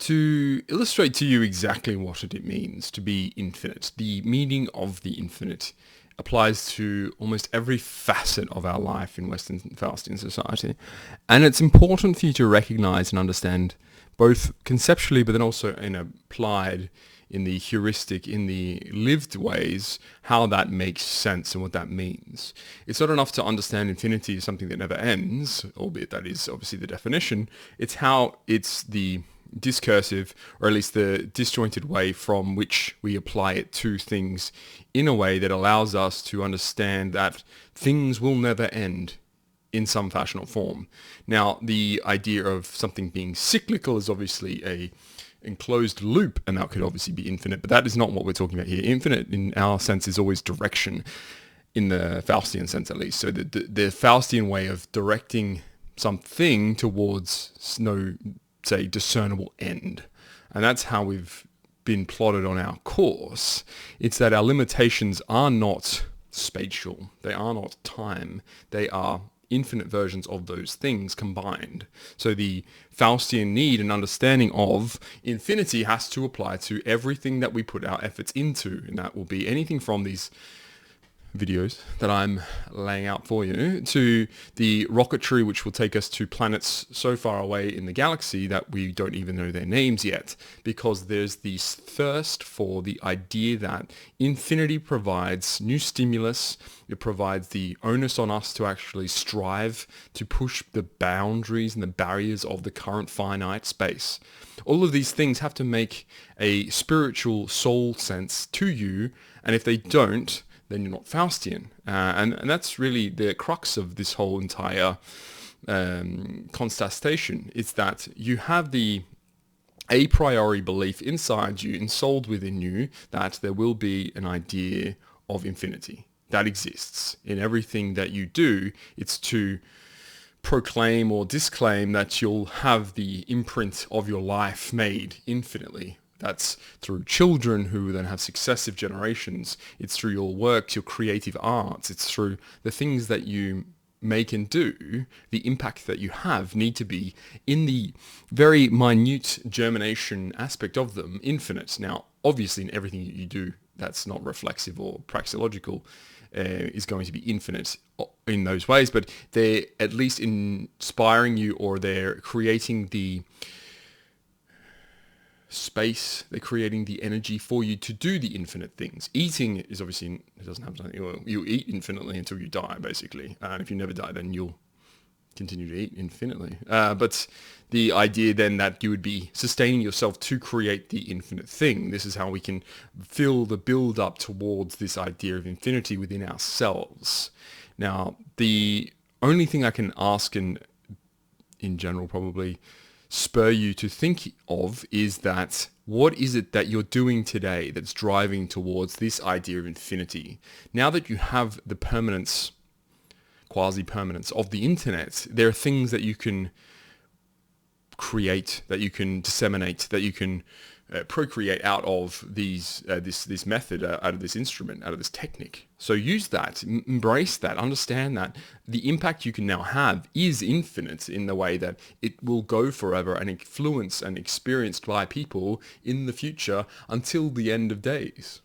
To illustrate to you exactly what it means to be infinite, the meaning of the infinite applies to almost every facet of our life in Western Faustian society. And it's important for you to recognize and understand both conceptually, but then also in applied in the heuristic, in the lived ways, how that makes sense and what that means. It's not enough to understand infinity as something that never ends, albeit that is obviously the definition. It's how it's the discursive, or at least the disjointed way from which we apply it to things in a way that allows us to understand that things will never end in some fashion or form. Now, the idea of something being cyclical is obviously a enclosed loop, and that could obviously be infinite, but that is not what we're talking about here. Infinite in our sense is always direction, in the Faustian sense at least. So the Faustian way of directing something towards no, say, discernible end. And that's how we've been plotted on our course. It's that our limitations are not spatial, they are not time, they are infinite versions of those things combined. So the Faustian need and understanding of infinity has to apply to everything that we put our efforts into, and that will be anything from these videos that I'm laying out for you to the rocketry which will take us to planets so far away in the galaxy that we don't even know their names yet, because there's this thirst for the idea that infinity provides new stimulus. It provides the onus on us to actually strive to push the boundaries and the barriers of the current finite space. All of these things have to make a spiritual soul sense to you, and if they don't, then you're not Faustian. And that's really the crux of this whole entire contestation. It's that you have the a priori belief inside you, ensouled within you, that there will be an idea of infinity that exists in everything that you do. It's to proclaim or disclaim that you'll have the imprint of your life made infinitely. That's through children who then have successive generations. It's through your works, your creative arts. It's through the things that you make and do. The impact that you have need to be, in the very minute germination aspect of them, infinite. Now, obviously in everything you do that's not reflexive or praxeological is going to be infinite in those ways, but they're at least inspiring you, or they're creating the space, they're creating the energy for you to do the infinite things. Eating is obviously, it doesn't have something, you eat infinitely until you die, basically. And if you never die, then you'll continue to eat infinitely. But the idea then that you would be sustaining yourself to create the infinite thing, this is how we can feel the build up towards this idea of infinity within ourselves. Now, the only thing I can ask, and in general probably spur you to think of, is that what is it that you're doing today that's driving towards this idea of infinity? Now that you have the permanence, quasi-permanence of the internet, there are things that you can create, that you can disseminate, that you can procreate out of these this method, out of this instrument, out of this technique. So use that, embrace that, understand that the impact you can now have is infinite in the way that it will go forever and influence and experienced by people in the future until the end of days.